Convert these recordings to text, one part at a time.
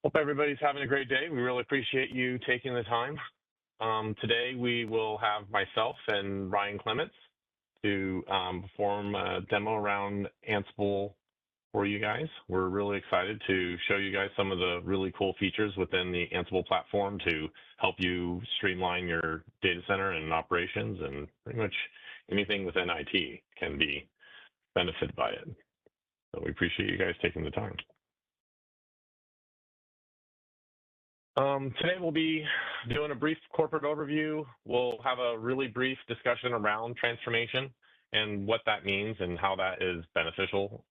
Hope everybody's having a great day. We really appreciate you taking the time. Today we will have myself and Ryan Clements to perform a demo around Ansible for you guys. We're really excited to show you guys some of the really cool features within the Ansible platform to help you streamline your data center and operations, and pretty much anything within IT can be benefited by it. So we appreciate you guys taking the time. Today we'll be doing a brief corporate overview. We'll have a really brief discussion around transformation and what that means and how that is beneficial.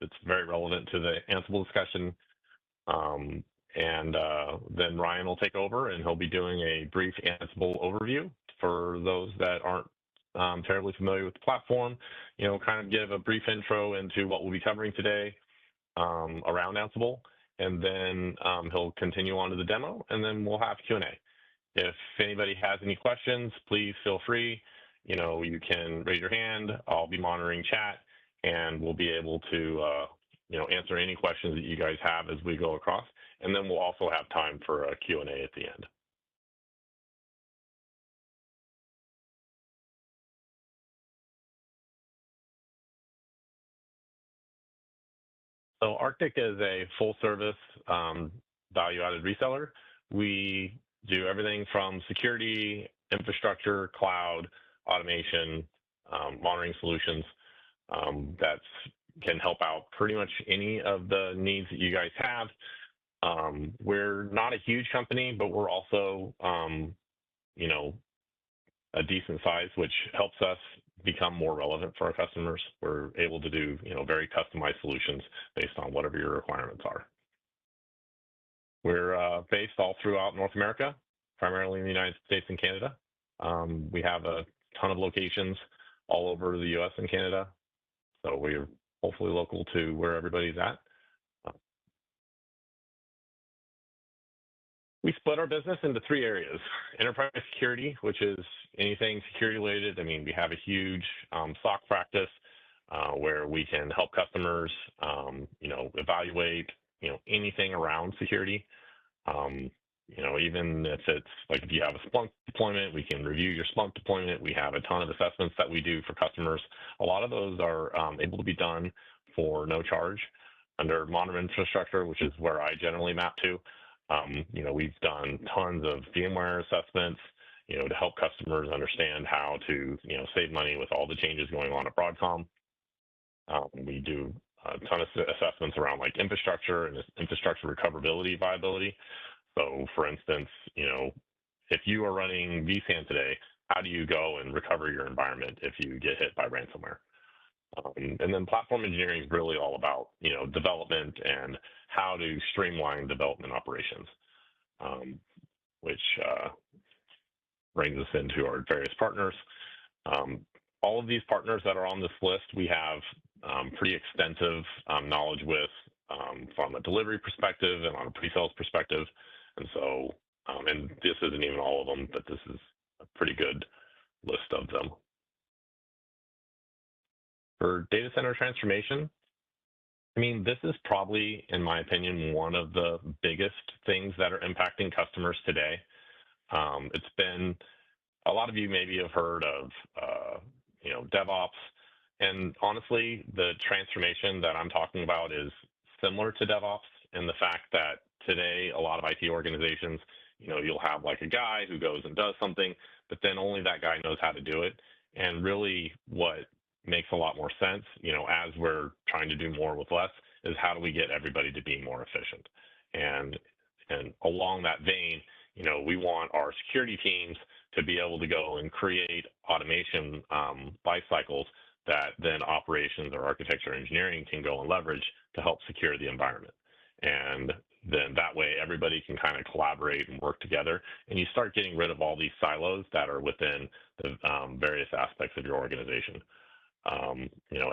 It's very relevant to the Ansible discussion. Then Ryan will take over and he'll be doing a brief Ansible overview for those that aren't terribly familiar with the platform, kind of give a brief intro into what we'll be covering today around Ansible. And then he'll continue on to the demo, and then we'll have Q&A. If anybody has any questions, please feel free. You can raise your hand. I'll be monitoring chat, and we'll be able to, answer any questions that you guys have as we go across. And then we'll also have time for a Q&A at the end. So Arctic is a full-service value-added reseller. We do everything from security, infrastructure, cloud, automation, monitoring solutions that can help out pretty much any of the needs that you guys have. We're not a huge company, but we're also, a decent size, which helps us become more relevant for our customers. We're able to do, very customized solutions based on whatever your requirements are. We're based all throughout North America, primarily in the United States and Canada. We have a ton of locations all over the US and Canada. So we're hopefully local to where everybody's at. We split our business into three areas: enterprise security, which is anything security related. I mean, we have a huge SOC practice where we can help customers, evaluate, anything around security. Even if it's like if you have a Splunk deployment, we can review your Splunk deployment. We have a ton of assessments that we do for customers. A lot of those are able to be done for no charge under modern infrastructure, which is where I generally map to. We've done tons of VMware assessments, to help customers understand how to, save money with all the changes going on at Broadcom. We do a ton of assessments around like infrastructure and infrastructure recoverability, viability. So for instance, if you are running vSAN today, how do you go and recover your environment if you get hit by ransomware? And then platform engineering is really all about, development and how to streamline development operations, which brings us into our various partners. All of these partners that are on this list, we have pretty extensive knowledge with from a delivery perspective and on a pre-sales perspective. And so, and this isn't even all of them, but this is a pretty good list of them. For data center transformation, I mean, this is probably, in my opinion, one of the biggest things that are impacting customers today. It's been, a lot of you maybe have heard of, DevOps, and honestly, the transformation that I'm talking about is similar to DevOps in the fact that today, a lot of IT organizations, you'll have like a guy who goes and does something, but then only that guy knows how to do it. And really what makes a lot more sense, as we're trying to do more with less, is how do we get everybody to be more efficient? And along that vein, we want our security teams to be able to go and create automation life cycles that then operations or architecture engineering can go and leverage to help secure the environment. And then that way everybody can kind of collaborate and work together, and you start getting rid of all these silos that are within the various aspects of your organization.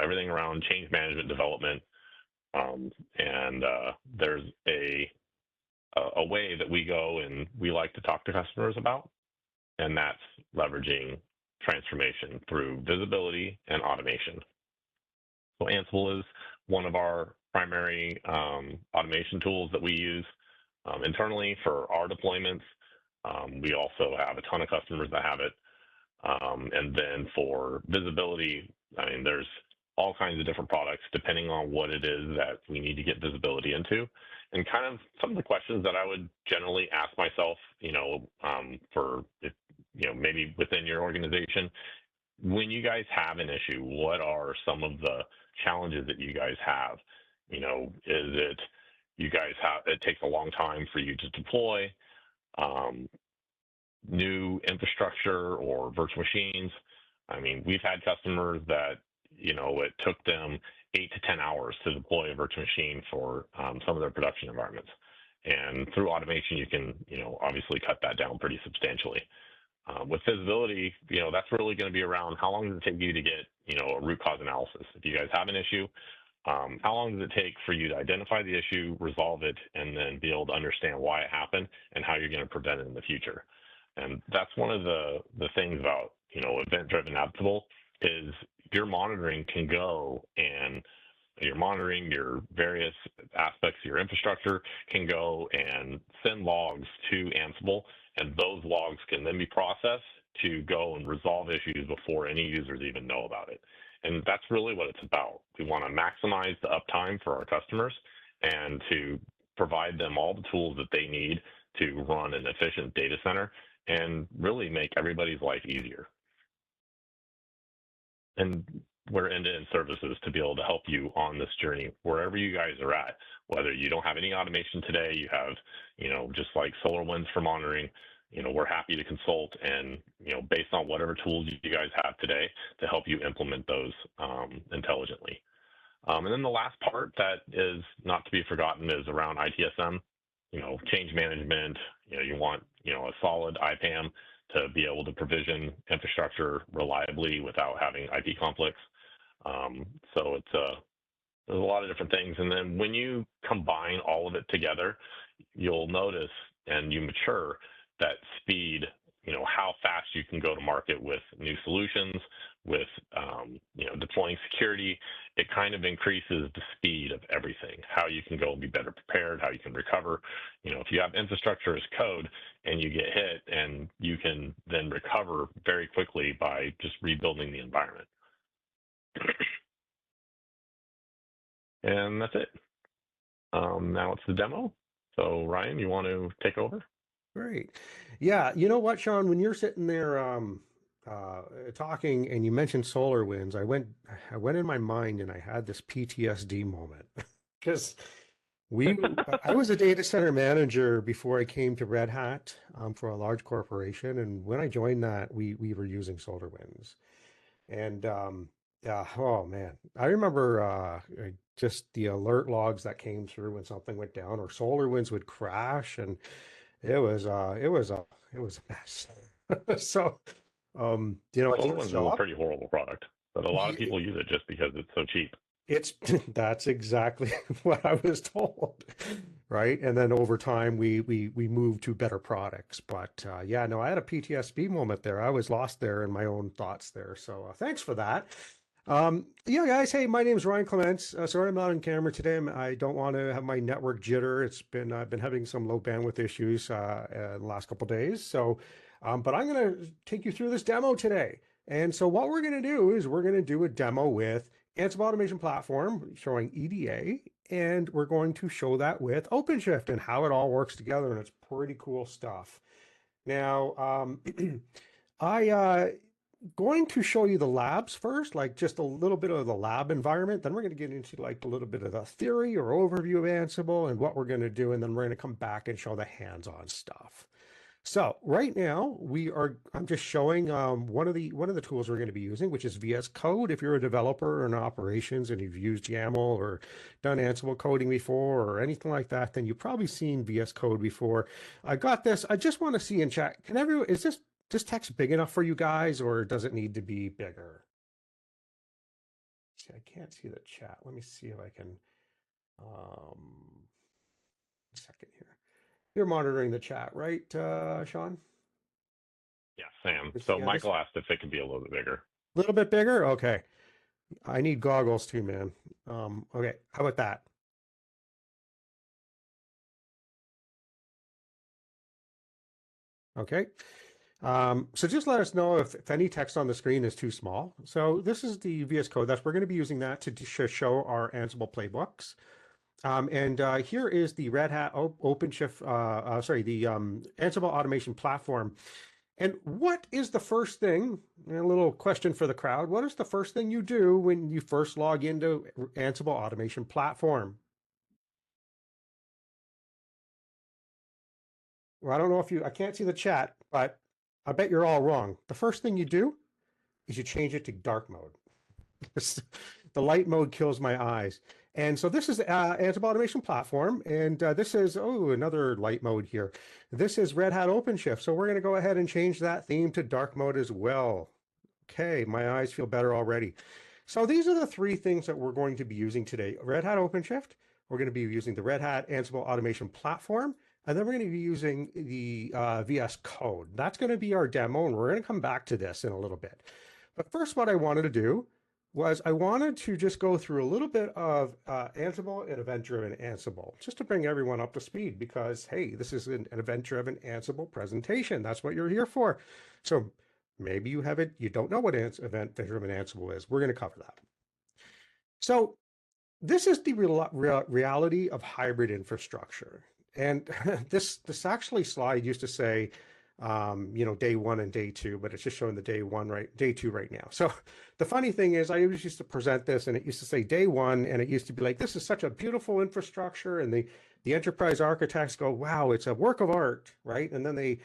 Everything around change management development, and there's a way that we go and we like to talk to customers about, and that's leveraging transformation through visibility and automation. So Ansible is one of our primary automation tools that we use. internally for our deployments. We also have a ton of customers that have it. And then for visibility, I mean, there's all kinds of different products depending on what it is that we need to get visibility into. And kind of some of the questions that I would generally ask myself, for if, maybe within your organization, when you guys have an issue, what are some of the challenges that you guys have? Is it you guys have, it takes a long time for you to deploy new infrastructure or virtual machines? I mean, we've had customers that, it took them 8 to 10 hours to deploy a virtual machine for some of their production environments. And through automation, you can, obviously cut that down pretty substantially. With visibility, that's really going to be around how long does it take you to get, a root cause analysis. If you guys have an issue, how long does it take for you to identify the issue, resolve it, and then be able to understand why it happened and how you're going to prevent it in the future? And that's one of the things about, event-driven Ansible is your monitoring can go and you're monitoring your various aspects of your infrastructure can go and send logs to Ansible, and those logs can then be processed to go and resolve issues before any users even know about it. And that's really what it's about. We want to maximize the uptime for our customers and to provide them all the tools that they need to run an efficient data center and really make everybody's life easier. And we're end-to-end services to be able to help you on this journey wherever you guys are at. Whether you don't have any automation today, you have, just like SolarWinds for monitoring, we're happy to consult and, based on whatever tools you guys have today to help you implement those intelligently. And then the last part that is not to be forgotten is around ITSM, change management. You want, a solid IPAM to be able to provision infrastructure reliably without having IP conflicts. So there's a lot of different things. And then when you combine all of it together, you'll notice and you mature that speed, how fast you can go to market with new solutions, with, deploying security. It kind of increases the speed of everything, how you can go and be better prepared, how you can recover. If you have infrastructure as code and you get hit, and you can then recover very quickly by just rebuilding the environment. And that's it. Now it's the demo. So Ryan, you want to take over? Great. Yeah, you know what, Sean, when you're sitting there talking and you mentioned SolarWinds, I went in my mind and I had this PTSD moment because I was a data center manager before I came to Red Hat for a large corporation, and when I joined that, we were using SolarWinds, and yeah, oh man, I remember just the alert logs that came through when something went down or SolarWinds would crash, and it was a mess. So, at your SolarWinds is a shop, pretty horrible product, but a lot of ye- people use it just because it's so cheap. it's that's exactly what I was told, right? And then over time, we moved to better products. But yeah, no, I had a PTSD moment there. I was lost there in my own thoughts there. So thanks for that. Yeah, guys. Hey, my name is Ryan Clements. Sorry, I'm not on camera today. I don't want to have my network jitter. I've been having some low bandwidth issues the last couple days. So, but I'm going to take you through this demo today. And so what we're going to do is we're going to do a demo with Ansible Automation Platform showing EDA, and we're going to show that with OpenShift and how it all works together. And it's pretty cool stuff. Now, I going to show you the labs first, like just a little bit of the lab environment. Then we're going to get into like a little bit of the theory or overview of Ansible and what we're going to do. And then we're going to come back and show the hands-on stuff. So right now I'm just showing one of the tools we're going to be using, which is VS Code. If you're a developer or in operations and you've used YAML or done Ansible coding before or anything like that, then you've probably seen VS Code before. I got this. I just want to see in chat. Is this text big enough for you guys, or does it need to be bigger? See, I can't see the chat. Let me see if I can. Second here. You're monitoring the chat, right, Sean? Yeah, Sam. So Yeah, this Michael asked if it could be a little bit bigger. little bit bigger. Okay, I need goggles too, man. Okay, how about that? Okay. So just let us know if any text on the screen is too small. So this is the VS Code. We're going to be using that to show our Ansible playbooks. And here is the Red Hat OpenShift, the Ansible automation platform. And what is the first thing, a little question for the crowd, what is the first thing you do when you first log into Ansible automation platform? Well, I don't know if I can't see the chat, but I bet you're all wrong. The first thing you do is you change it to dark mode. The light mode kills my eyes. And so this is Ansible Automation Platform, and this is, another light mode here. This is Red Hat OpenShift, so we're going to go ahead and change that theme to dark mode as well. Okay, my eyes feel better already. So these are the three things that we're going to be using today. Red Hat OpenShift, we're going to be using the Red Hat Ansible Automation Platform, and then we're going to be using the VS Code. That's going to be our demo, and we're going to come back to this in a little bit. But first, what I wanted to do was I wanted to just go through a little bit of Ansible and Event-Driven Ansible, just to bring everyone up to speed because, hey, this is an Event-Driven Ansible presentation. That's what you're here for. So maybe you don't know what Event-Driven Ansible is. We're going to cover that. So this is the reality of hybrid infrastructure. And this actually slide used to say, day one and day two, but it's just showing the day two right now. So the funny thing is I always used to present this and it used to say day one, and it used to be like, this is such a beautiful infrastructure. And the enterprise architects go, wow, it's a work of art, right? And then they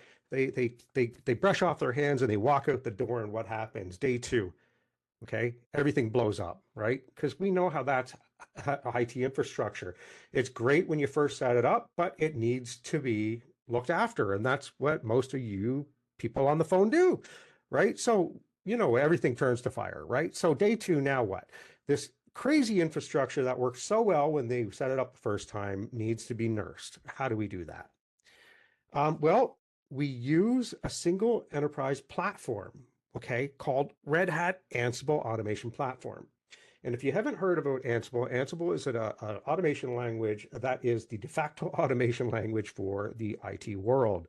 brush off their hands and they walk out the door, and what happens? Day two, okay, everything blows up, right? Because we know how that's IT infrastructure. It's great when you first set it up, but it needs to be looked after. And that's what most of you people on the phone do, right? So, everything turns to fire, right? So day two, now what? This crazy infrastructure that worked so well when they set it up the first time needs to be nursed. How do we do that? Well, we use a single enterprise platform, okay, called Red Hat Ansible Automation Platform. And if you haven't heard about Ansible, Ansible is an automation language that is the de facto automation language for the IT world.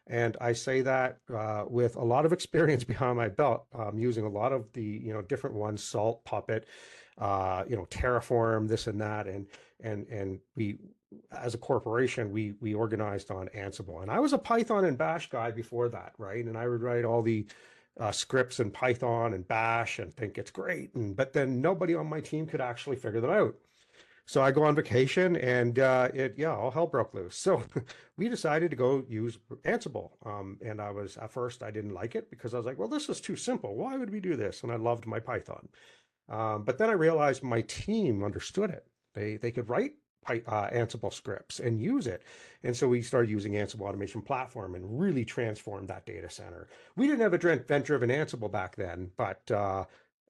And I say that with a lot of experience behind my belt, using a lot of the different ones, Salt, Puppet, Terraform, this and that, and we, as a corporation, we organized on Ansible. And I was a Python and Bash guy before that, right? And I would write all the scripts in Python and Bash and think it's great. But then nobody on my team could actually figure them out. So I go on vacation and all hell broke loose. So we decided to go use Ansible. And at first I didn't like it because I was like, well, this is too simple. Why would we do this? And I loved my Python. But then I realized my team understood it. They could write Ansible scripts and use it. And so we started using Ansible Automation Platform and really transformed that data center. We didn't have event-driven Ansible back then, but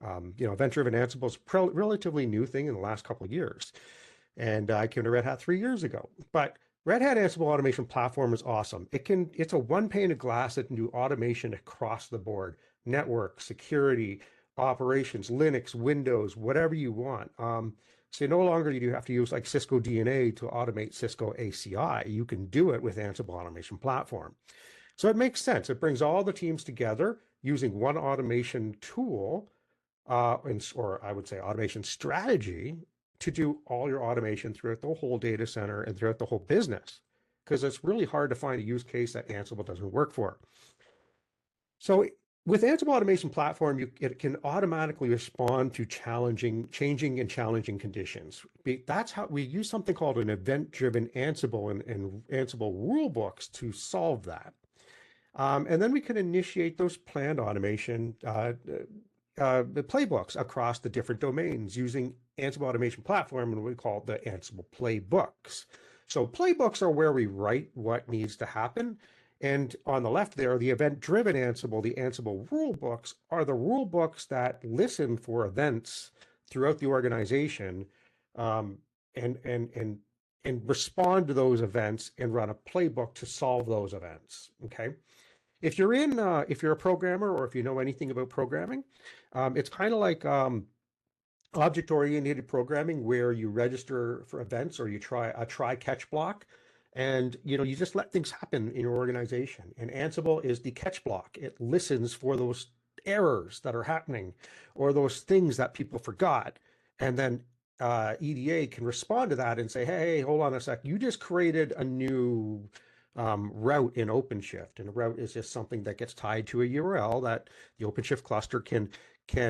event-driven Ansible is a relatively new thing in the last couple of years. And I came to Red Hat 3 years ago. But Red Hat Ansible Automation Platform is awesome. It's a one pane of glass that can do automation across the board: network, security, operations, Linux, Windows, whatever you want. So no longer do you have to use like Cisco DNA to automate Cisco ACI. You can do it with Ansible Automation Platform. So it makes sense. It brings all the teams together using one automation tool, or I would say automation strategy, to do all your automation throughout the whole data center and throughout the whole business, because it's really hard to find a use case that Ansible doesn't work for. So with Ansible Automation Platform, it can automatically respond to changing and challenging conditions. That's how we use something called an event-driven Ansible and Ansible rulebooks to solve that. And then we can initiate those planned automation the playbooks across the different domains using Ansible Automation Platform, and we call it the Ansible playbooks. So playbooks are where we write what needs to happen. And on the left there, the event-driven Ansible, the Ansible rulebooks, are the rulebooks that listen for events throughout the organization, and respond to those events and run a playbook to solve those events. Okay. If you're a programmer, or if you know anything about programming, it's kind of like object-oriented programming, where you register for events, or you try a try-catch block. And you just let things happen in your organization. And Ansible is the catch block. It listens for those errors that are happening or those things that people forgot. And then EDA can respond to that and say, hey, hold on a sec. You just created a new route in OpenShift. And a route is just something that gets tied to a URL that the OpenShift cluster can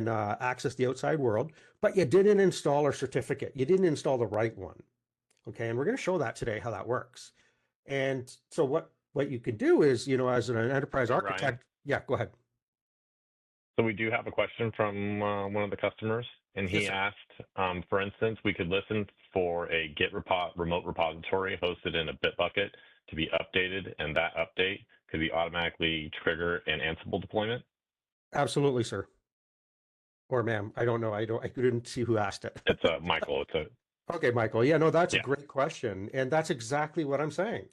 access the outside world, but you didn't install a certificate. You didn't install the right one. Okay, and we're going to show that today, how that works. And so what you can do is, as an enterprise architect, Ryan, yeah, go ahead. so we do have a question from one of the customers, and he Yes, sir. asked, for instance, we could listen for a Git remote repository hosted in a Bitbucket to be updated, and that update could be automatically trigger an Ansible deployment. Absolutely, sir. Or ma'am, I don't know. I couldn't see who asked it. It's Michael. It's a Okay, Michael. Yeah, no, that's a yeah. great question. And that's exactly what I'm saying.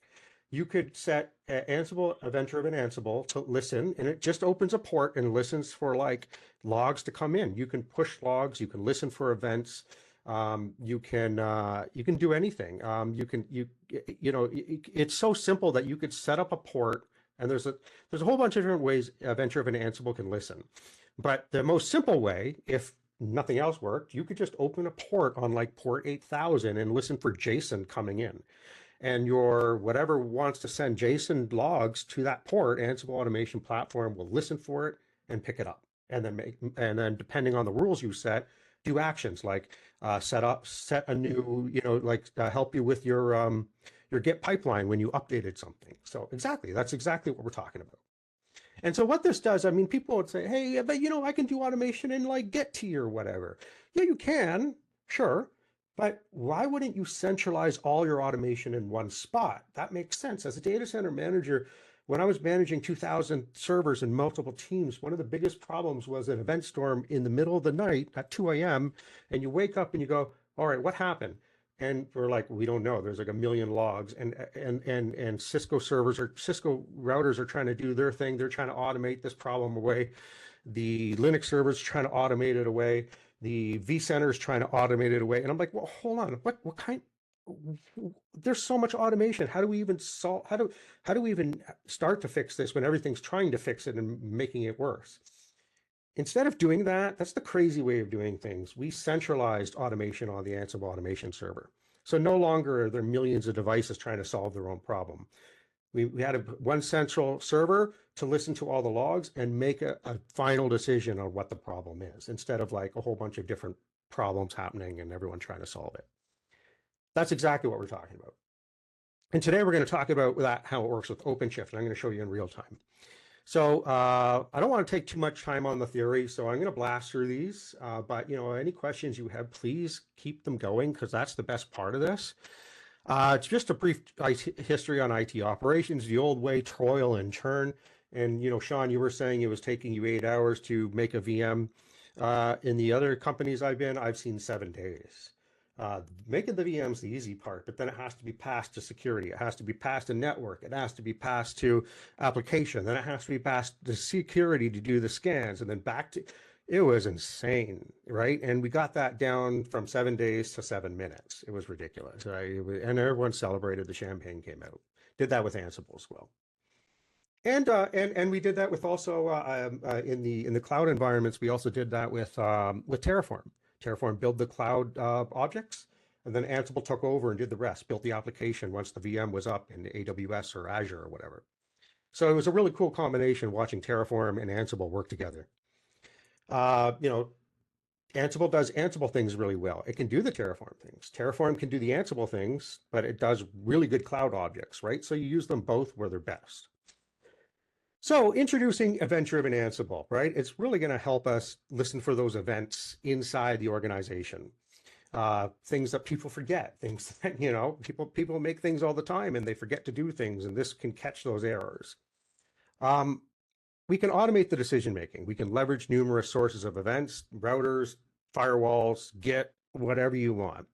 You could set Ansible, Event-Driven Ansible to listen, and it just opens a port and listens for like logs to come in. You can push logs, you can listen for events, you can do anything. It's so simple that you could set up a port, and there's a whole bunch of different ways Event-Driven Ansible can listen. But the most simple way, if nothing else worked, you could just open a port on like port 8000 and listen for JSON coming in. And your whatever wants to send JSON logs to that port, Ansible Automation Platform will listen for it and pick it up. And then depending on the rules you set, do actions like set a new, help you with your Git pipeline when you updated something. So that's exactly what we're talking about. And so what this does, I mean, people would say, hey, but I can do automation in like Get or whatever. Yeah, you can, sure. But why wouldn't you centralize all your automation in one spot? That makes sense. As a data center manager, when I was managing 2,000 servers and multiple teams, one of the biggest problems was an event storm in the middle of the night at 2 a.m. And you wake up and you go, all right, what happened? And we're like, we don't know. There's like a million logs, and Cisco routers are trying to do their thing. They're trying to automate this problem away. The Linux servers trying to automate it away. The vCenter is trying to automate it away. And I'm like, well, hold on. What kind? There's so much automation. How do we even solve? How do we even start to fix this when everything's trying to fix it and making it worse? Instead of doing that, that's the crazy way of doing things. We centralized automation on the Ansible automation server. So no longer are there millions of devices trying to solve their own problem. We had one central server to listen to all the logs and make a final decision on what the problem is, instead of like a whole bunch of different problems happening and everyone trying to solve it. That's exactly what we're talking about. And today we're going to talk about that, how it works with OpenShift, and I'm going to show you in real time. So I don't want to take too much time on the theory, so I'm going to blast through these. But any questions you have, please keep them going, because that's the best part of this. It's just a brief history on IT operations, the old way, toil and churn. And Sean, you were saying it was taking you 8 hours to make a VM. In the other companies I've seen 7 days. Making the VM's the easy part, but then it has to be passed to security. It has to be passed to network. It has to be passed to application. Then it has to be passed to security to do the scans, and then back to. It was insane, right? And we got that down from 7 days to 7 minutes. It was ridiculous, right? And everyone celebrated. The champagne came out. Did that with Ansible as well. And we did that with also in the cloud environments. We also did that with Terraform. Terraform built the cloud objects, and then Ansible took over and did the rest, built the application once the VM was up in AWS or Azure or whatever. So it was a really cool combination watching Terraform and Ansible work together. Ansible does Ansible things really well. It can do the Terraform things. Terraform can do the Ansible things, but it does really good cloud objects, right? So you use them both where they're best. So introducing Event-Driven Ansible, right? It's really going to help us listen for those events inside the organization. Things that people forget, things that, people make things all the time and they forget to do things, and this can catch those errors. We can automate the decision-making. We can leverage numerous sources of events, routers, firewalls, Git, whatever you want.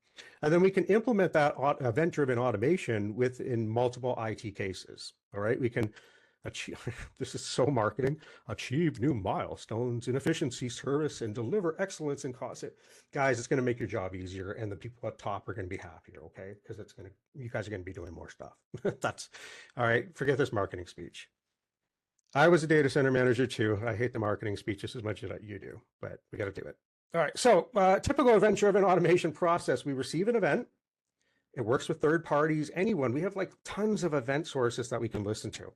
And then we can implement that event-driven automation within multiple IT cases, all right? We can This is so marketing. Achieve new milestones in efficiency, service, and deliver excellence in cost. Guys, it's going to make your job easier, and the people at top are going to be happier, okay? Because you guys are going to be doing more stuff. That's all right. Forget this marketing speech. I was a data center manager too. I hate the marketing speech just as much as you do, but we got to do it. All right. So, typical event-driven automation process: we receive an event. It works with third parties, anyone. We have like tons of event sources that we can listen to.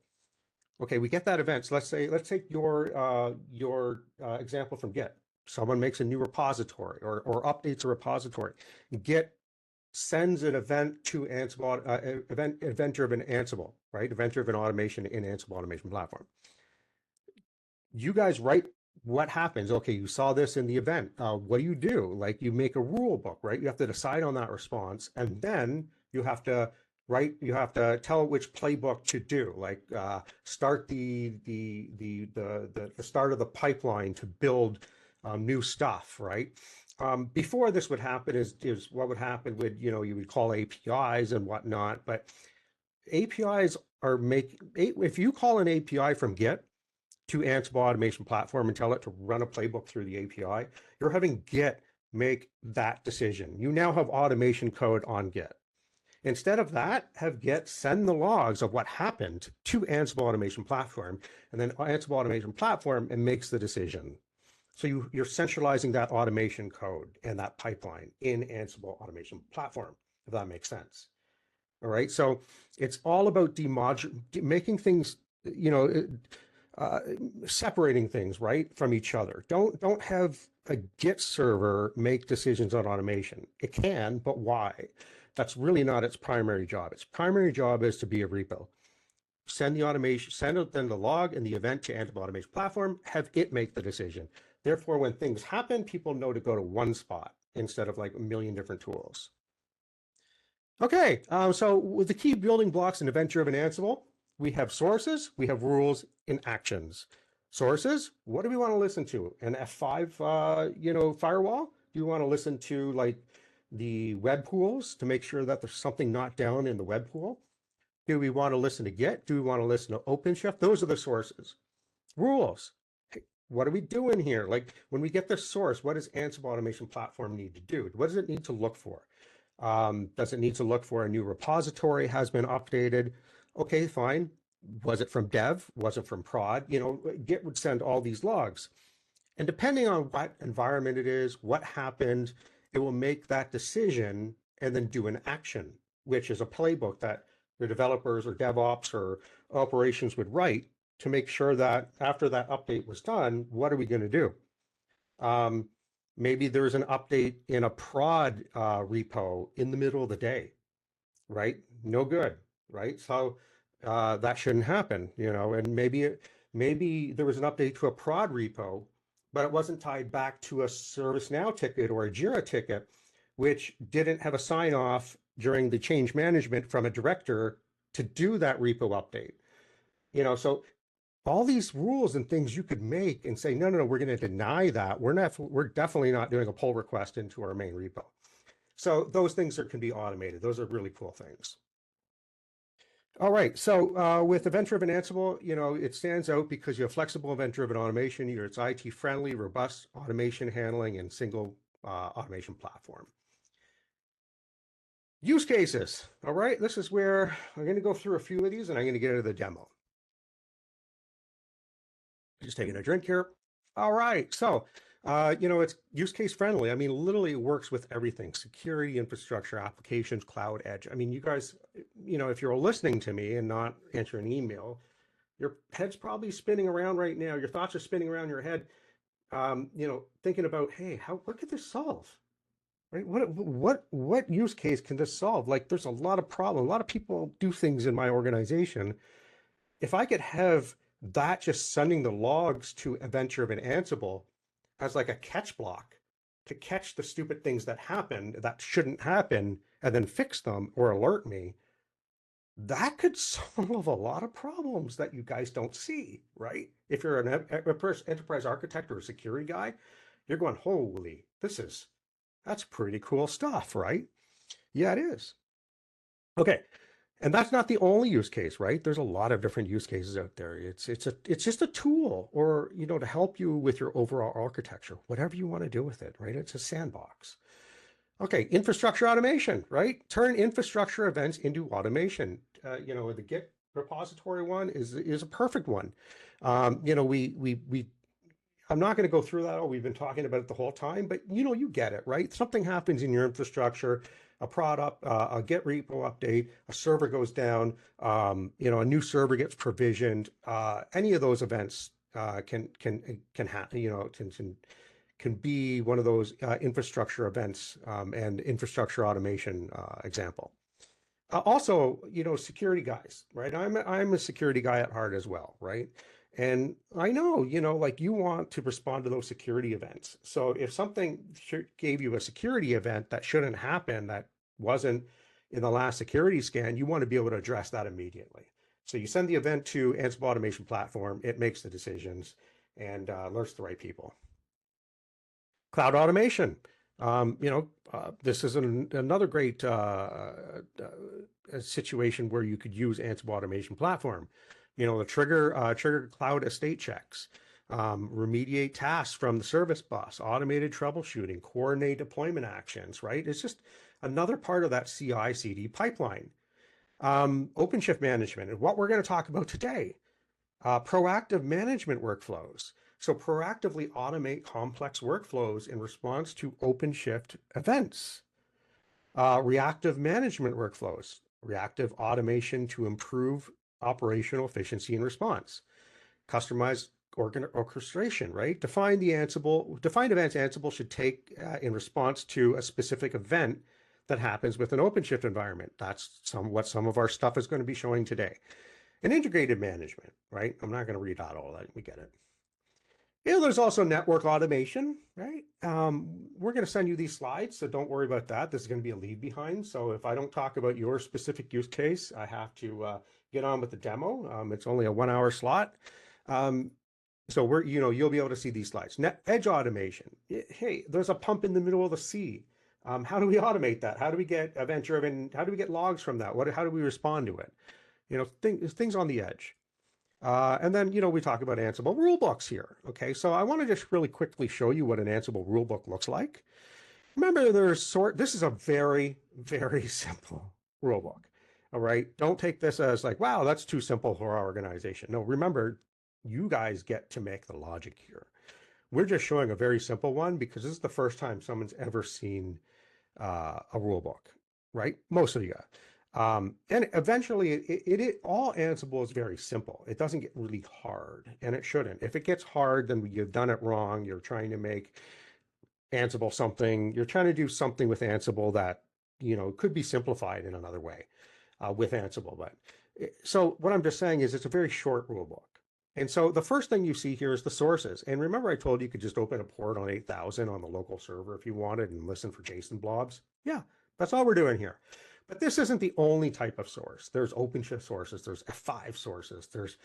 Okay, we get that event. So let's take your example from Git. Someone makes a new repository or updates a repository. Git sends an event to Ansible, event-driven Ansible, right? Event-driven automation in Ansible automation platform. You guys write what happens. Okay, you saw this in the event. What do? Like you make a rule book, right? You have to decide on that response, and then you have to you have to tell which playbook to do, like start the start of the pipeline to build new stuff, right? Before this would happen is what would happen would, you would call APIs and whatnot, but APIs are if you call an API from Git to Ansible automation platform and tell it to run a playbook through the API, you're having Git make that decision. You now have automation code on Git. Instead of that, have Git send the logs of what happened to Ansible automation platform, and then Ansible automation platform and makes the decision. So you're centralizing that automation code and that pipeline in Ansible automation platform, if that makes sense. All right. So it's all about making things, separating things right from each other. Don't have a Git server make decisions on automation. It can, but why? That's really not its primary job. Its primary job is to be a repo. Send the automation, send out then the log and the event to Ansible automation platform, have it make the decision. Therefore, when things happen, people know to go to one spot instead of like a million different tools. Okay, so with the key building blocks in event-driven Ansible, we have sources, we have rules, and actions. Sources, what do we want to listen to? An F5, firewall? Do you want to listen to like the web pools to make sure that there's something not down in the web pool? Do we want to listen to Git? Do we want to listen to OpenShift? Those are the sources. Rules. Hey, what are we doing here? Like when we get the source, what does Ansible Automation Platform need to do? What does it need to look for? Does it need to look for a new repository has been updated? Okay, fine. Was it from dev? Was it from prod? Git would send all these logs. And depending on what environment it is, what happened, it will make that decision and then do an action, which is a playbook that the developers or DevOps or operations would write to make sure that after that update was done, what are we going to do? Maybe there's an update in a prod repo in the middle of the day, right? No good, right? So that shouldn't happen, and maybe there was an update to a prod repo, but it wasn't tied back to a ServiceNow ticket or a Jira ticket, which didn't have a sign off during the change management from a director to do that repo update. So all these rules and things you could make and say, no, we're going to deny that. We're definitely not doing a pull request into our main repo. So those things can be automated. Those are really cool things. All right, so with event-driven Ansible, it stands out because you have flexible event-driven automation. It's IT-friendly, robust automation handling, and single automation platform. Use cases. All right, this is where I'm going to go through a few of these, and I'm going to get into the demo. Just taking a drink here. All right, so it's use case friendly. I mean, literally it works with everything: security, infrastructure, applications, cloud, edge. I mean, you guys, if you're listening to me and not answering an email, your head's probably spinning around right now. Your thoughts are spinning around your head, thinking about, hey, what could this solve? Right? What use case can this solve? Like, there's a lot of problems. A lot of people do things in my organization. If I could have that just sending the logs to Event-Driven Ansible as like a catch block to catch the stupid things that happen that shouldn't happen and then fix them or alert me, that could solve a lot of problems that you guys don't see, right? If you're an enterprise architect or a security guy, you're going, holy, that's pretty cool stuff, right? Yeah, it is. Okay. And that's not the only use case, right? There's a lot of different use cases out there. It's just a tool, or to help you with your overall architecture, whatever you want to do with it, right? It's a sandbox. Okay, infrastructure automation, right? Turn infrastructure events into automation. The Git repository one is a perfect one. We I'm not going to go through that all. We've been talking about it the whole time, but you get it, right? Something happens in your infrastructure, a product, a Git repo update, a server goes down, a new server gets provisioned. Any of those events can happen. Can be one of those infrastructure events and infrastructure automation example. Also, security guys, right? I'm a security guy at heart as well, right? And I know, like you want to respond to those security events. So if something gave you a security event that shouldn't happen, that wasn't in the last security scan, you want to be able to address that immediately. So you send the event to Ansible Automation Platform, it makes the decisions and alerts the right people. Cloud automation. This is another great situation where you could use Ansible Automation Platform. The trigger cloud estate checks, remediate tasks from the service bus, automated troubleshooting, coordinate deployment actions, right? It's just another part of that CI/CD pipeline. OpenShift management, and what we're going to talk about today. Proactive management workflows. So proactively automate complex workflows in response to OpenShift events. Reactive management workflows. Reactive automation to improve operational efficiency and response. Customized orchestration, right? Defined events Ansible should take in response to a specific event that happens with an OpenShift environment. That's what some of our stuff is going to be showing today. And integrated management, right? I'm not going to read out all that. We get it. There's also network automation, right? We're going to send you these slides, so don't worry about that. This is going to be a leave behind. So if I don't talk about your specific use case, I have to get on with the demo. It's only a 1 hour slot. So you'll be able to see these slides. Edge automation. Hey, there's a pump in the middle of the sea. How do we automate that? How do we get event-driven? How do we get logs from that? How do we respond to it? Things on the edge. And then, we talk about Ansible rulebooks here. Okay, so I want to just really quickly show you what an Ansible rulebook looks like. Remember, this is a very, very simple rulebook. All right, don't take this as like, wow, that's too simple for our organization. No, remember, you guys get to make the logic here. We're just showing a very simple one because this is the first time someone's ever seen a rulebook, right? Most of you. And eventually, all Ansible is very simple. It doesn't get really hard, and it shouldn't. If it gets hard, then you've done it wrong. You're trying to make Ansible something. You're trying to do something with Ansible that could be simplified in another way with Ansible. So what I'm just saying is it's a very short rule book. And so the first thing you see here is the sources. And remember, I told you could just open a port on 8000 on the local server if you wanted and listen for JSON blobs. Yeah, that's all we're doing here. But this isn't the only type of source. There's OpenShift sources, there's F5 sources, there's,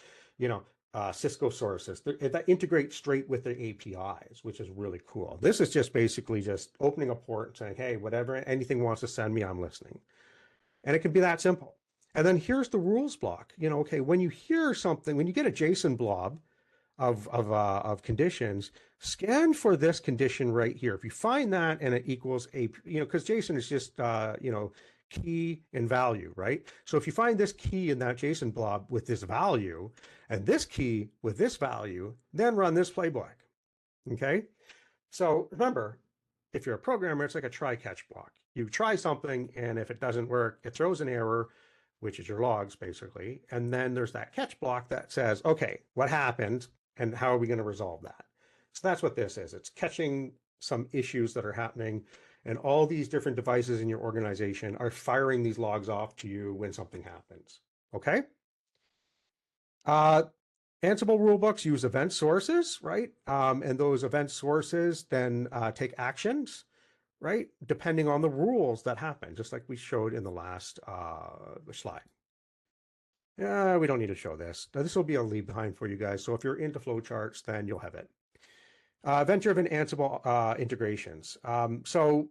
Cisco sources that integrate straight with the APIs, which is really cool. This is just basically just opening a port and saying, hey, whatever anything wants to send me, I'm listening. And it can be that simple. And then here's the rules block. Okay, when you hear something, when you get a JSON blob of conditions, scan for this condition right here. If you find that and it equals a, because JSON is just, key and value, right? So if you find this key in that JSON blob with this value and this key with this value, then run this playbook. Okay. So remember, if you're a programmer, it's like a try catch block. You try something, and if it doesn't work, it throws an error, which is your logs basically. And then there's that catch block that says, okay, what happened and how are we going to resolve that? So that's what this is. It's catching some issues that are happening, and all these different devices in your organization are firing these logs off to you when something happens. Okay. Ansible rulebooks use event sources, right? And those event sources then take actions, right? Depending on the rules that happen, just like we showed in the last slide. We don't need to show this. Now, this will be a leave behind for you guys. So if you're into flowcharts, then you'll have it. Event-driven Ansible integrations. So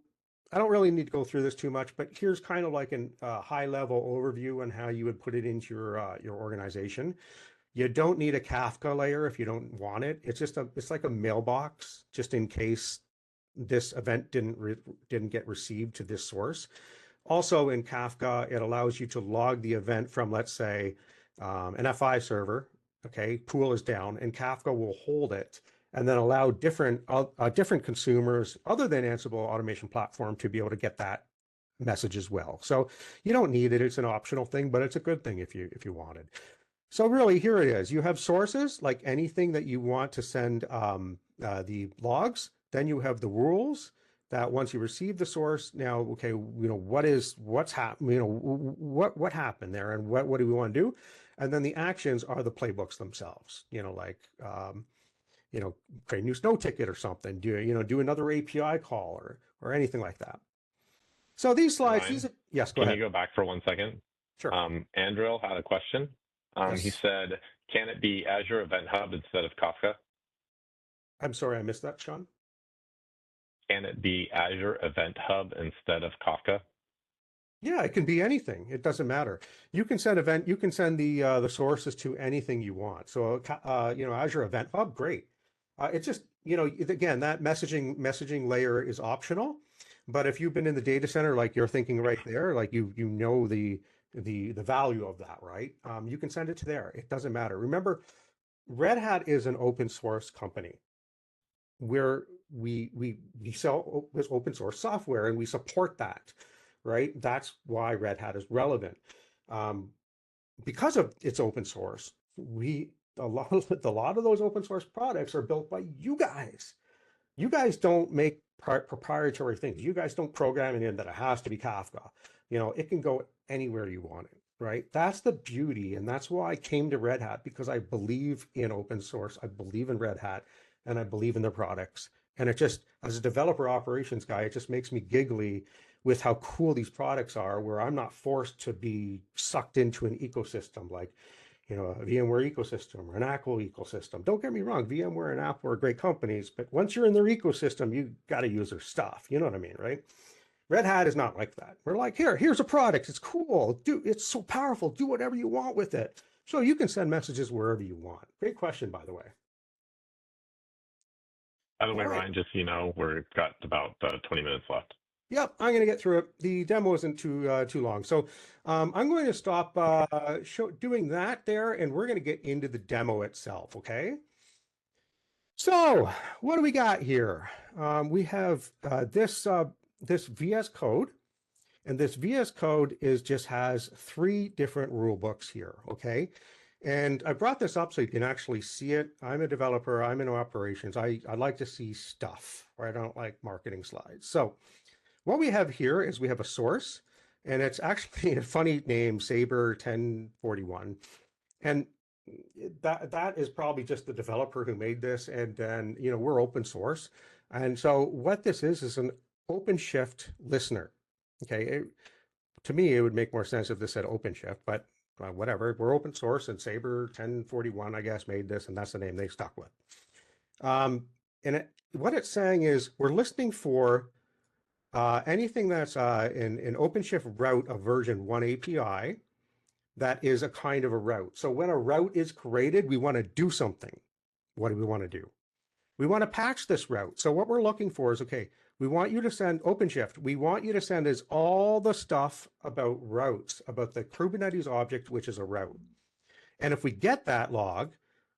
I don't really need to go through this too much, but here's kind of like a high level overview on how you would put it into your organization. You don't need a Kafka layer if you don't want it. It's like a mailbox just in case this event didn't get received to this source. Also in Kafka, it allows you to log the event from, let's say, an F5 server. Okay, pool is down, and Kafka will hold it and then allow different consumers other than Ansible Automation Platform to be able to get that message as well. So you don't need it; it's an optional thing, but it's a good thing if you wanted. So really, here it is. You have sources like anything that you want to send the logs. Then you have the rules that once you receive the source, now, okay, what's happened, what happened there and what do we want to do? And then the actions are the playbooks themselves, like, create a new snow ticket or something, do another API call or anything like that. So these slides, Ryan, yes, go can ahead. you go back for 1 second? Sure. Andrew had a question. He Yes. said, can it be Azure Event Hub instead of Kafka? I'm sorry, I missed that, Sean. Can it be Azure Event Hub instead of Kafka? Yeah, it can be anything. It doesn't matter. You can send the sources to anything you want. So, Azure Event Hub, great. It's just, again, that messaging layer is optional. But if you've been in the data center, like you're thinking right there, like you know the value of that, right? You can send it to there. It doesn't matter. Remember, Red Hat is an open source company where we sell this open source software and we support that, right? That's why Red Hat is relevant. Um, because of its open source, a lot of those open source products are built by you guys. You guys don't make proprietary things. You guys don't program it in that it has to be Kafka. It can go anywhere you want it, right? That's the beauty. And that's why I came to Red Hat, because I believe in open source. I believe in Red Hat and I believe in their products. And it just, as a developer operations guy, it just makes me giggly with how cool these products are, where I'm not forced to be sucked into an ecosystem like, a VMware ecosystem or an Apple ecosystem. Don't get me wrong, VMware and Apple are great companies, but once you're in their ecosystem, you got to use their stuff. You know what I mean, right? Red Hat is not like that. We're like, here's a product. It's cool. It's so powerful. Do whatever you want with it. So you can send messages wherever you want. Great question, by the way. By the All way, right. Ryan, just so you know, we've got about 20 minutes left. Yep, I'm going to get through it. The demo isn't too long, so I'm going to stop doing that there, and we're going to get into the demo itself. Okay. So what do we got here? We have this VS Code, and this VS Code just has 3 different rule books here. Okay. And I brought this up so you can actually see it. I'm a developer. I'm in operations. I like to see stuff, or I don't like marketing slides. So what we have here is we have a source, and it's actually a funny name, Sabre 1041. And that is probably just the developer who made this. And then, we're open source. And so what this is an OpenShift listener. Okay. To me, it would make more sense if this said OpenShift, but whatever. We're open source, and Sabre 1041, I guess, made this, and that's the name they stuck with. What it's saying is we're listening for anything that's in OpenShift route of version 1 API that is a kind of a route. So when a route is created, we want to do something. What do we want to do? We want to patch this route. So what we're looking for is, okay, we want you to send OpenShift. We want you to send us all the stuff about routes, about the Kubernetes object, which is a route. And if we get that log,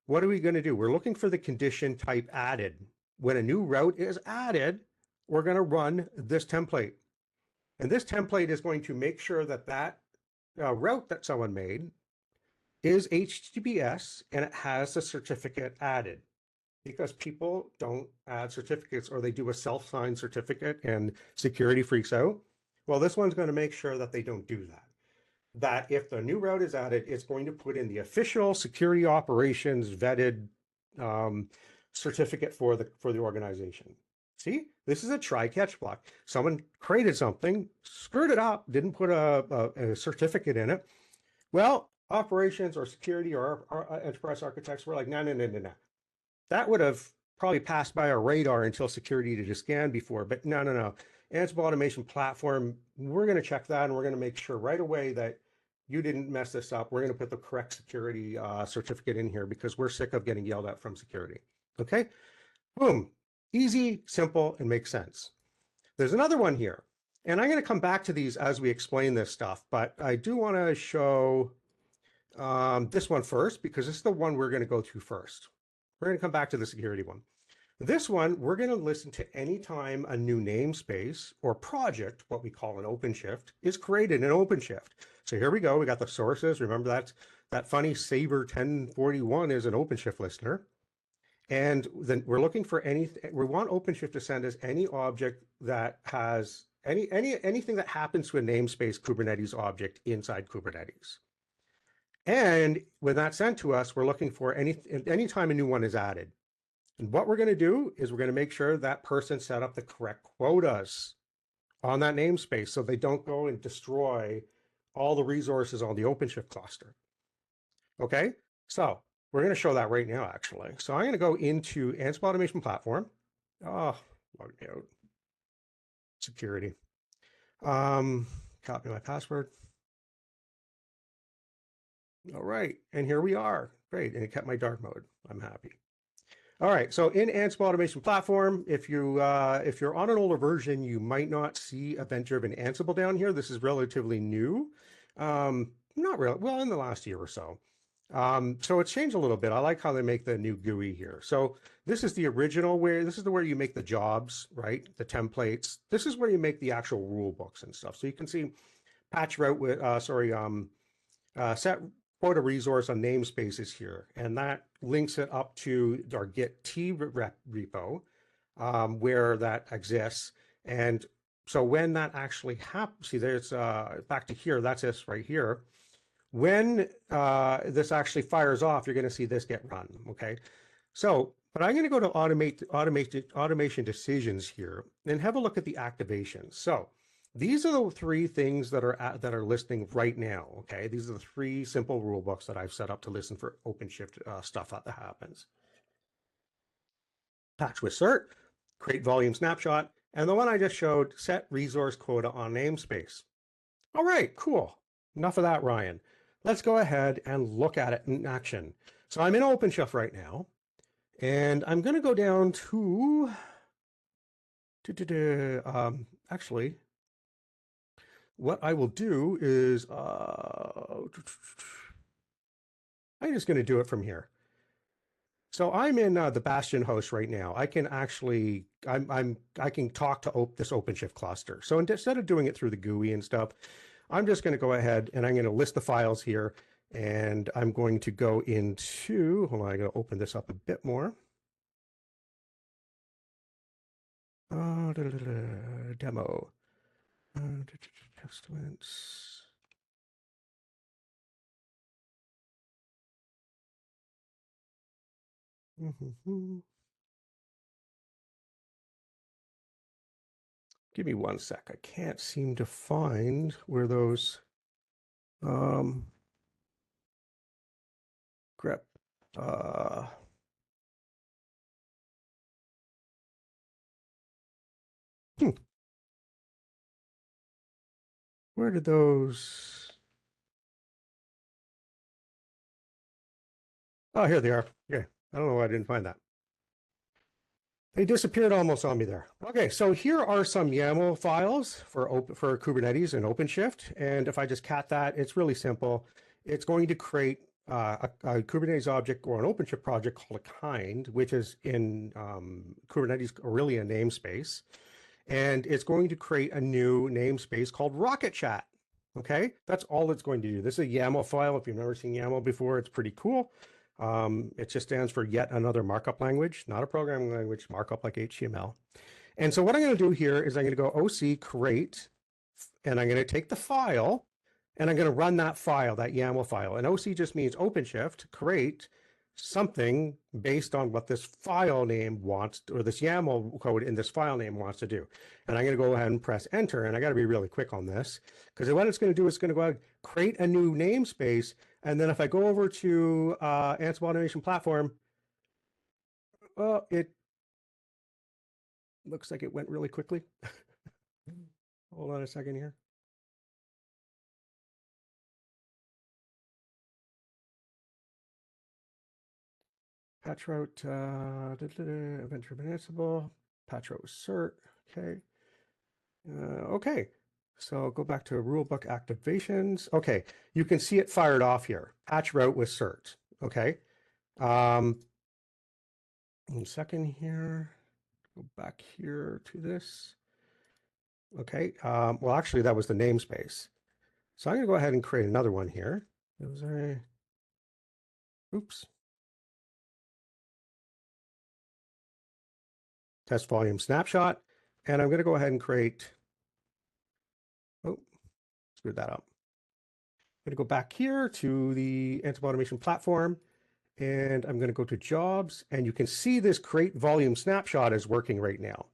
what are we going to do? We're looking for the condition type added. When a new route is added, we're going to run this template. And this template is going to make sure that route that someone made is HTTPS and it has the certificate added, because people don't add certificates, or they do a self-signed certificate and security freaks out. Well, this one's going to make sure that they don't do that. That if the new route is added, it's going to put in the official security operations vetted certificate for the organization. See, this is a try-catch block. Someone created something, screwed it up, didn't put a certificate in it. Well, operations or security or our enterprise architects were like, no. That would have probably passed by our radar until security did a scan before, but no. Ansible Automation Platform, we're going to check that and we're going to make sure right away that you didn't mess this up. We're going to put the correct security certificate in here because we're sick of getting yelled at from security. Okay, boom, easy, simple, and makes sense. There's another one here, and I'm going to come back to these as we explain this stuff, but I do want to show this one first because this is the one we're going to go to first. We're going to come back to the security one. This one, we're going to listen to anytime a new namespace or project, what we call an OpenShift, is created in OpenShift. So here we go. We got the sources. Remember that funny Sabre 1041 is an OpenShift listener. And then we're looking for we want OpenShift to send us any object that has anything that happens to a namespace Kubernetes object inside Kubernetes. And when that's sent to us, we're looking for anytime a new one is added. And what we're going to do is we're going to make sure that person set up the correct quotas on that namespace so they don't go and destroy all the resources on the OpenShift cluster. Okay, so we're going to show that right now, actually. So I'm going to go into Ansible Automation Platform. Oh, log me out. Security. Copy my password. All right, and here we are. Great, and it kept my dark mode. I'm happy. All right, so in Ansible Automation Platform, if you're on an older version, you might not see Event-Driven Ansible down here. This is relatively new. Not really, well, in the last year or so. So it's changed a little bit. I like how they make the new GUI here. So this is the original this is where you make the jobs, right? The templates. This is where you make the actual rule books and stuff. So you can see patch route with, set quota resource on namespaces here, and that links it up to our Git T repo where that exists. And so when that actually happens, see, there's back to here, that's this right here. When this actually fires off, you're going to see this get run. Okay, so but I'm going to go to automation decisions here and have a look at the activations. So these are the three things that are listening right now. Okay, these are the three simple rule books that I've set up to listen for OpenShift stuff that happens. Patch with cert, create volume snapshot, and the one I just showed, set resource quota on namespace. All right, cool. Enough of that, Ryan. Let's go ahead and look at it in action. So I'm in OpenShift right now, and I'm going to go down to actually, what I will do is I'm just going to do it from here. So I'm in the Bastion host right now. I can actually I can talk to this OpenShift cluster. So instead of doing it through the GUI and stuff, I'm just going to go ahead and I'm going to list the files here, and I'm going to go into, hold on, I'm going to open this up a bit more. Demo. Testaments. Give me one sec. I can't seem to find where those grep where did those? Oh, here they are. Okay, I don't know why I didn't find that. They disappeared almost on me there. Okay, so here are some YAML files for Kubernetes and OpenShift. And if I just cat that, it's really simple. It's going to create a Kubernetes object or an OpenShift project called a kind, which is in Kubernetes really a namespace. And it's going to create a new namespace called Rocket Chat. Okay, that's all it's going to do. This is a YAML file. If you've never seen YAML before, it's pretty cool. It just stands for yet another markup language, not a programming language, markup like HTML. And so what I'm going to do here is I'm going to go OC create, and I'm going to take the file, and I'm going to run that file, that YAML file. And OC just means OpenShift create something based on what this file name wants, or this YAML code in this file name wants to do. And I'm going to go ahead and press enter, and I got to be really quick on this, because what it's going to do is it's going to go ahead and create a new namespace. And then if I go over to Ansible Automation Platform, well, it looks like it went really quickly. Hold on a second here. Patch route, Event-Driven Ansible, patch route with cert. Okay. Okay. So go back to rulebook activations. Okay. You can see it fired off here. Patch route with cert. Okay. One second here. Go back here to this. Okay. Well, actually, that was the namespace. So I'm going to go ahead and create another one here. Oops. Test volume snapshot. And I'm going to go ahead and create, oh, screwed that up. I'm going to go back here to the Ansible Automation Platform, and I'm going to go to Jobs, and you can see this create volume snapshot is working right now.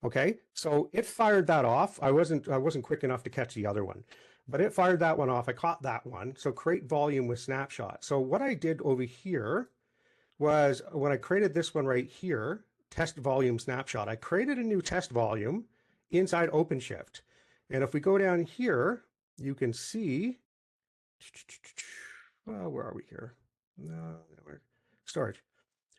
Okay, so it fired that off. I wasn't quick enough to catch the other one, but it fired that one off. I caught that one. So create volume with snapshot. So what I did over here was when I created this one right here, test volume snapshot, I created a new test volume inside OpenShift. And if we go down here, you can see, well, where are we here? No, storage,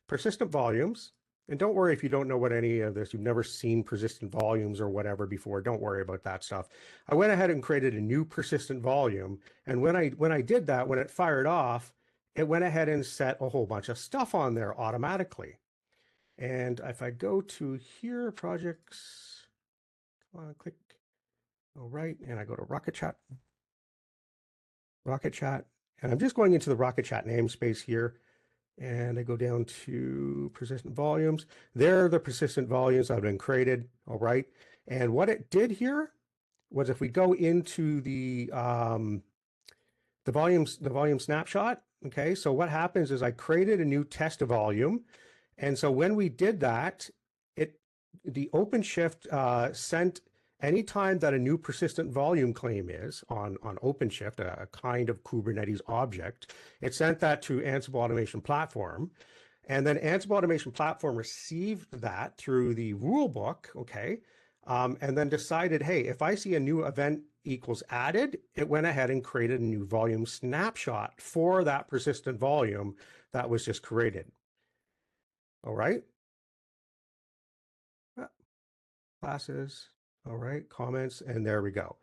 persistent volumes. And don't worry if you don't know what any of this, you've never seen persistent volumes or whatever before, don't worry about that stuff. I went ahead and created a new persistent volume. And when I did that, when it fired off, it went ahead and set a whole bunch of stuff on there automatically. And if I go to here, projects, come on, click, all right, and I go to Rocket Chat, and I'm just going into the Rocket Chat namespace here, and I go down to persistent volumes. There are the persistent volumes that have been created, all right? And what it did here was if we go into the volume snapshot, okay, so what happens is I created a new test volume, and so when we did that, the OpenShift sent anytime that a new persistent volume claim is on OpenShift, a kind of Kubernetes object, it sent that to Ansible Automation Platform. And then Ansible Automation Platform received that through the rulebook, okay, and then decided, hey, if I see a new event equals added, it went ahead and created a new volume snapshot for that persistent volume that was just created. All right. Classes. All right. Comments. And there we go.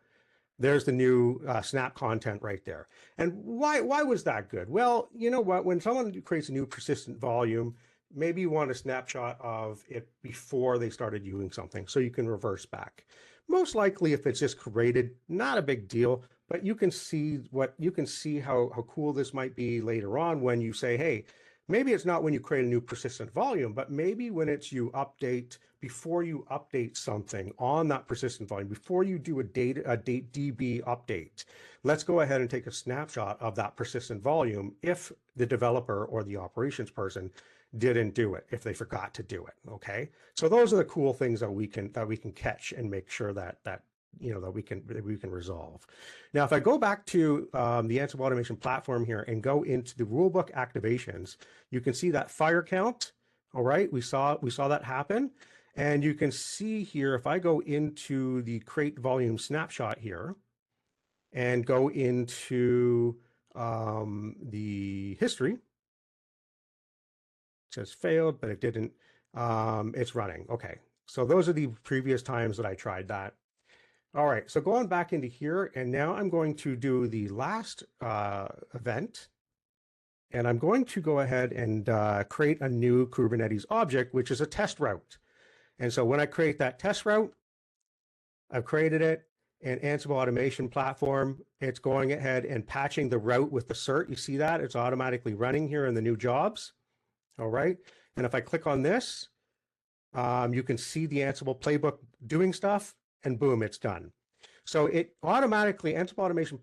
There's the new snap content right there. And why was that good? Well, you know what? When someone creates a new persistent volume, maybe you want a snapshot of it before they started using something so you can reverse back. Most likely if it's just created, not a big deal, but you can see how cool this might be later on when you say, hey, maybe it's not when you create a new persistent volume, but maybe when it's you update, before you update something on that persistent volume, before you do a DB update, let's go ahead and take a snapshot of that persistent volume if the developer or the operations person didn't do it, if they forgot to do it. Okay, so those are the cool things that we can catch and make sure that we can resolve. Now, if I go back to the Ansible Automation Platform here and go into the rulebook activations, you can see that fire count. All right, we saw that happen. And you can see here, if I go into the create volume snapshot here and go into the history, it says failed, but it didn't. It's running. Okay, so those are the previous times that I tried that. All right, so going back into here, and now I'm going to do the last event, and I'm going to go ahead and create a new Kubernetes object, which is a test route. And so when I create that test route, I've created it in Ansible Automation Platform. It's going ahead and patching the route with the cert. You see that? It's automatically running here in the new jobs. All right. And if I click on this, you can see the Ansible playbook doing stuff, and boom, it's done. So it automatically, Ansible Automation,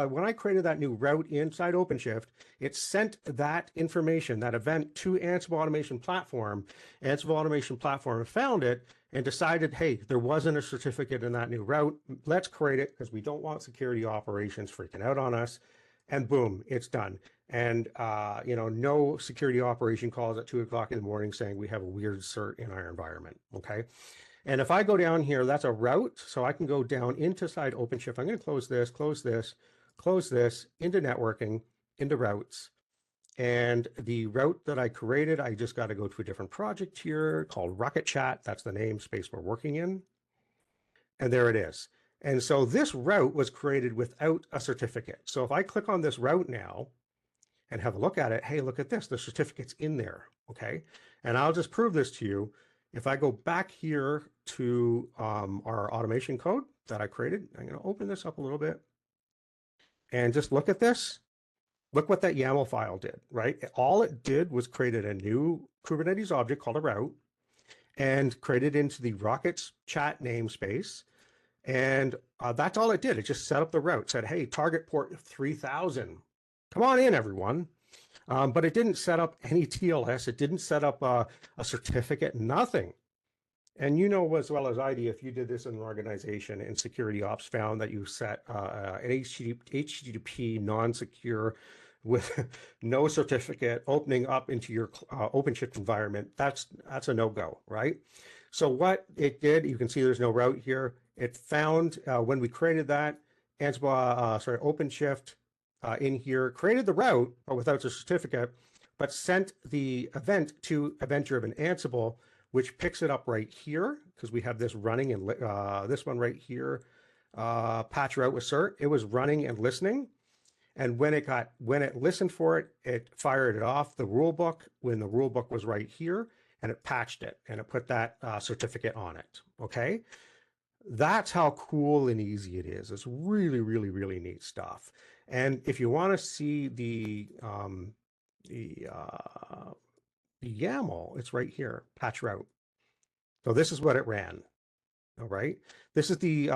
when I created that new route inside OpenShift, it sent that information, that event, to Ansible Automation Platform. Ansible Automation Platform found it and decided, hey, there wasn't a certificate in that new route. Let's create it because we don't want security operations freaking out on us. And boom, it's done. And no security operation calls at 2 o'clock in the morning saying we have a weird cert in our environment. Okay. And if I go down here, that's a route. So I can go down inside OpenShift. I'm going to close this, close this, close this, into networking, into routes. And the route that I created, I just got to go to a different project here called Rocket Chat. That's the namespace we're working in. And there it is. And so this route was created without a certificate. So if I click on this route now and have a look at it, hey, look at this, the certificate's in there, okay? And I'll just prove this to you. If I go back here to our automation code that I created, I'm gonna open this up a little bit and just look at this. Look what that YAML file did, right? All it did was created a new Kubernetes object called a route and created into the Rockets chat namespace. And that's all it did. It just set up the route, said, hey, target port 3000. Come on in, everyone. But it didn't set up any TLS. It didn't set up a certificate, nothing. And you know as well as I do, if you did this in an organization and security ops found that you set an HTTP non-secure with no certificate opening up into your OpenShift environment, that's a no-go, right? So what it did, you can see there's no route here. It found when we created that, Ansible, OpenShift in here, created the route, but without the certificate, but sent the event to Event-Driven Ansible, which picks it up right here, because we have this running and this one right here, patch route with cert. It was running and listening. And when it listened for it, it fired it off the rule book when the rule book was right here, and it patched it and it put that certificate on it. Okay. That's how cool and easy it is. It's really, really, really neat stuff. And if you want to see the YAML, it's right here, patch route. So this is what it ran. All right. This is the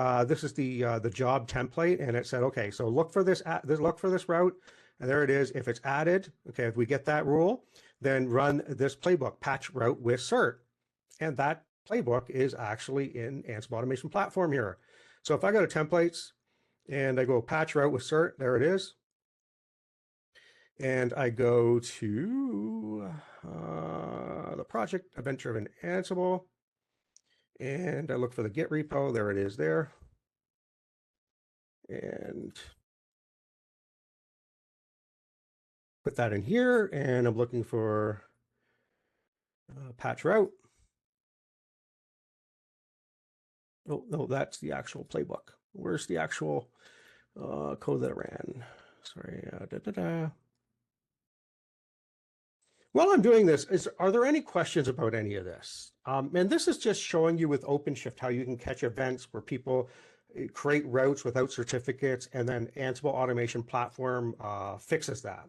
job template, and it said, okay, so look for this route, and there it is. If it's added, okay, if we get that rule, then run this playbook, patch route with cert, and that playbook is actually in Ansible Automation Platform here. So if I go to templates and I go patch route with cert, there it is. And I go to the project Event-Driven Ansible, and I look for the Git repo. There it is there. And put that in here, and I'm looking for patch route. Oh, no, that's the actual playbook. Where's the actual code that I ran? Sorry. While I'm doing this, are there any questions about any of this? And this is just showing you with OpenShift how you can catch events where people create routes without certificates, and then Ansible Automation Platform fixes that.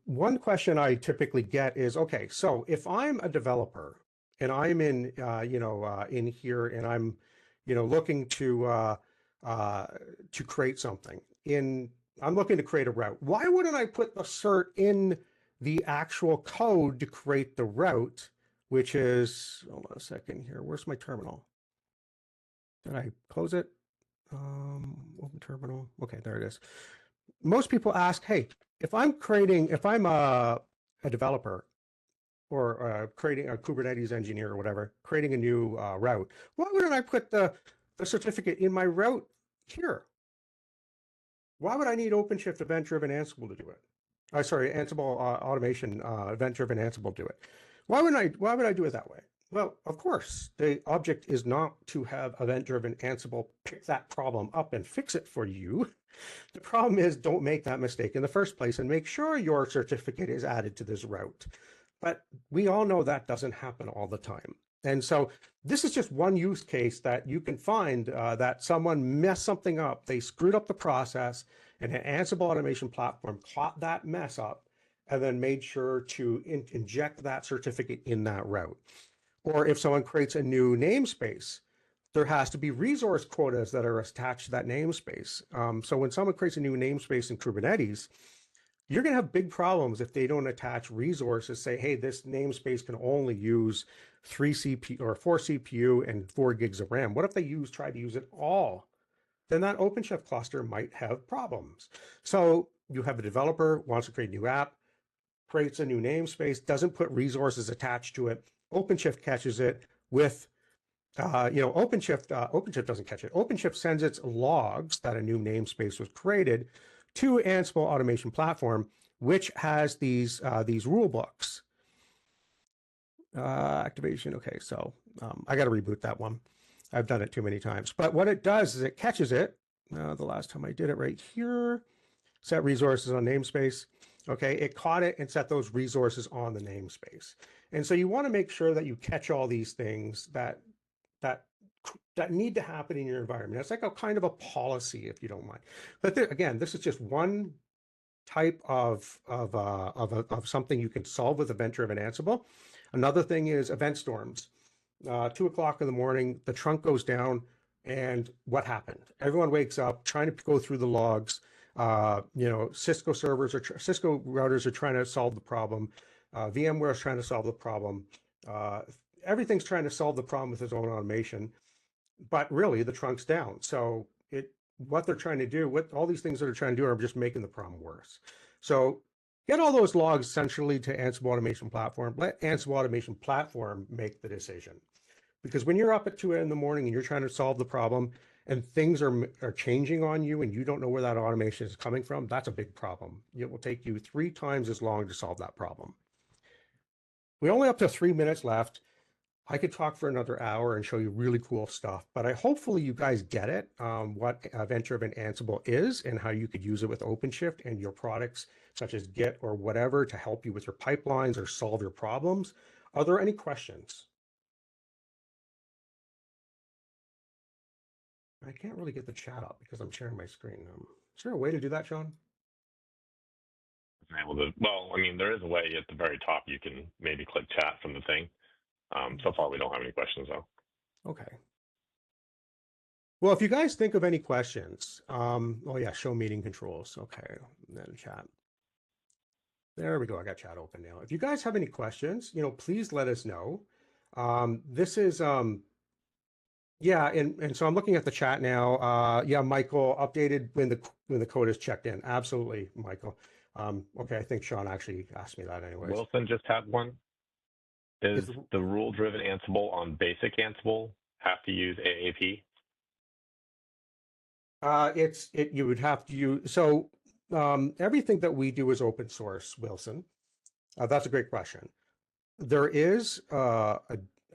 One question I typically get is, okay, so if I'm a developer and I'm in, in here, and I'm, looking to create something I'm looking to create a route. Why wouldn't I put the cert in the actual code to create the route, which is, hold on a second here. Where's my terminal? Did I close it? Open terminal. Okay, there it is. Most people ask, hey, if I'm a developer or creating a Kubernetes engineer or whatever, creating a new route, why wouldn't I put the certificate in my route here? Why would I need OpenShift Event-Driven Ansible to do it? Ansible Automation Event-Driven Ansible do it. Why would I do it that way? Well, of course, the object is not to have Event-Driven Ansible pick that problem up and fix it for you. The problem is, don't make that mistake in the first place and make sure your certificate is added to this route. But we all know that doesn't happen all the time. And so this is just one use case that you can find that someone messed something up. They screwed up the process, and an Ansible Automation Platform caught that mess up and then made sure to inject that certificate in that route. Or if someone creates a new namespace, there has to be resource quotas that are attached to that namespace. So when someone creates a new namespace in Kubernetes, you're going to have big problems if they don't attach resources, say, hey, this namespace can only use 4 CPU and 4 gigs of RAM. What if they try to use it all? Then that OpenShift cluster might have problems. So you have a developer wants to create a new app, creates a new namespace, doesn't put resources attached to it. OpenShift catches it with OpenShift doesn't catch it. OpenShift sends its logs that a new namespace was created to Ansible Automation Platform, which has these rule books. Activation. Okay, so I got to reboot that one. I've done it too many times. But what it does is it catches it. The last time I did it right here, set resources on namespace. Okay, it caught it and set those resources on the namespace. And so you want to make sure that you catch all these things that need to happen in your environment. It's like a kind of a policy, if you don't mind. But again, this is just one type of something you can solve with event-driven Ansible. Another thing is event storms. 2 o'clock in the morning, the trunk goes down, and what happened? Everyone wakes up trying to go through the logs. Cisco routers are trying to solve the problem. VMware is trying to solve the problem. Everything's trying to solve the problem with its own automation, but really the trunk's down. So what they're trying to do, what all these things that are trying to do are just making the problem worse. So get all those logs essentially to Ansible Automation Platform. Let Ansible Automation Platform make the decision. Because when you're up at 2 in the morning and you're trying to solve the problem and things are changing on you and you don't know where that automation is coming from, that's a big problem. It will take you 3 times as long to solve that problem. We only have up to 3 minutes left. I could talk for another hour and show you really cool stuff, but hopefully you guys get it, what Event-Driven Ansible is and how you could use it with OpenShift and your products such as Git or whatever to help you with your pipelines or solve your problems. Are there any questions? I can't really get the chat up because I'm sharing my screen. Is there a way to do that, Sean? Well, I mean, there is a way at the very top. You can maybe click chat from the thing. So far, we don't have any questions, though. Okay. Well, if you guys think of any questions, oh yeah, show meeting controls. Okay, and then chat. There we go. I got chat open now. If you guys have any questions, please let us know. This is, yeah, and so I'm looking at the chat now. Yeah, Michael, updated when the code is checked in. Absolutely, Michael. Okay, I think Sean actually asked me that anyways. Wilson just had one. Is the rule-driven Ansible on basic Ansible have to use AAP? You would have to use, so everything that we do is open source, Wilson. That's a great question. There is a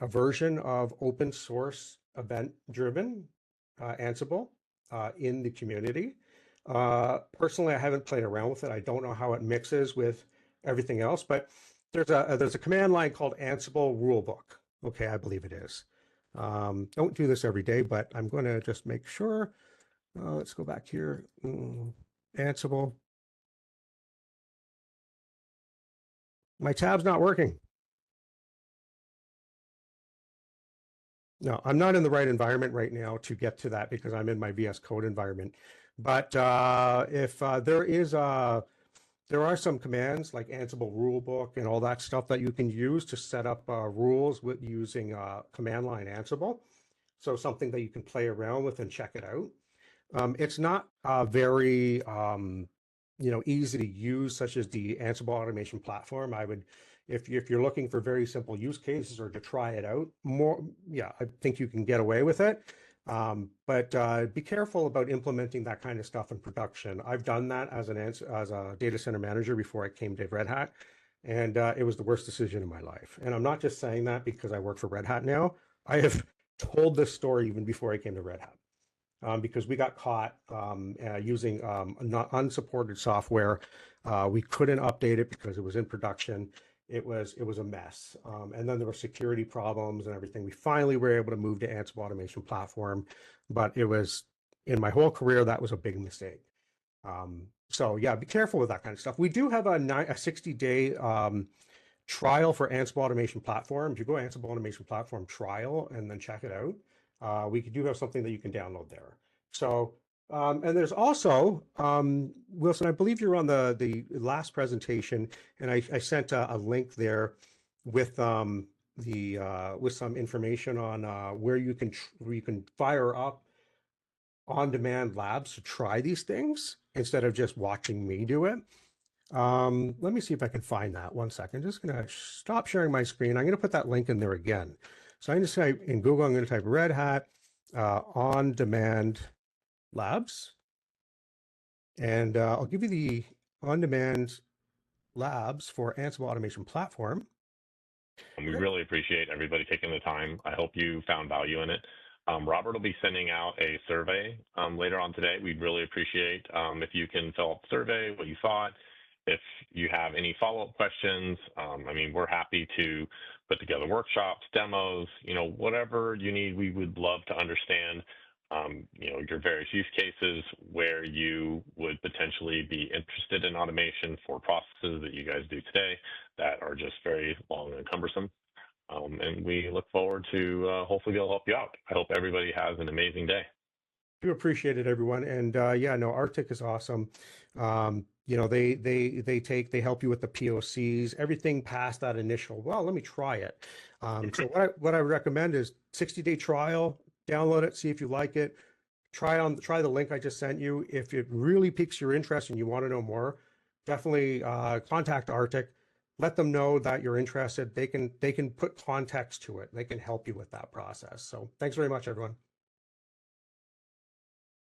version of open source event-driven Ansible in the community. Personally, I haven't played around with it. I don't know how it mixes with everything else, but there's a command line called Ansible rulebook. Okay, I believe it is. Don't do this every day, but I'm going to just make sure. Let's go back here. Ansible. My tab's not working. No, I'm not in the right environment right now to get to that because I'm in my VS Code environment. But if there are some commands like Ansible rulebook and all that stuff that you can use to set up rules with using command line Ansible. So something that you can play around with and check it out. It's not very easy to use, such as the Ansible automation platform. I would, if you're looking for very simple use cases or to try it out I think you can get away with it. But be careful about implementing that kind of stuff in production. I've done that as a data center manager before I came to Red Hat, and it was the worst decision in my life. And I'm not just saying that because I work for Red Hat now. I have told this story even before I came to Red Hat. Because we got caught using unsupported software. We couldn't update it because it was in production. It was a mess. And then there were security problems and everything. We finally were able to move to Ansible Automation Platform, but it was, in my whole career, that was a big mistake. So yeah, be careful with that kind of stuff. We do have a 60-day trial for Ansible Automation Platform. If you go Ansible Automation Platform trial and then check it out, we do have something that you can download there. So, and there's also, Wilson, I believe you're on the last presentation, and I sent a link there with with some information on where you can fire up on-demand labs to try these things instead of just watching me do it. Let me see if I can find that. 1 second. Just going to stop sharing my screen. I'm going to put that link in there again. So I'm going to type in Google, I'm going to type Red Hat on-demand labs. And I'll give you the on-demand labs for Ansible Automation Platform. And we really appreciate everybody taking the time. I hope you found value in it. Robert will be sending out a survey later on today. We'd really appreciate if you can fill out the survey, what you thought. If you have any follow-up questions, I mean, we're happy to put together workshops, demos, whatever you need. We would love to understand, your various use cases where you would potentially be interested in automation for processes that you guys do today that are just very long and cumbersome. And we look forward to hopefully be able to help you out. I hope everybody has an amazing day. Do appreciate it, everyone. And yeah, no, Arctic is awesome. They help you with the POCs, everything past that initial, well, let me try it. So what I recommend is 60-day trial, download it, see if you like it. Try the link I just sent you. If it really piques your interest and you want to know more, definitely contact Arctic. Let them know that you're interested. They can put context to it. They can help you with that process. So thanks very much, everyone.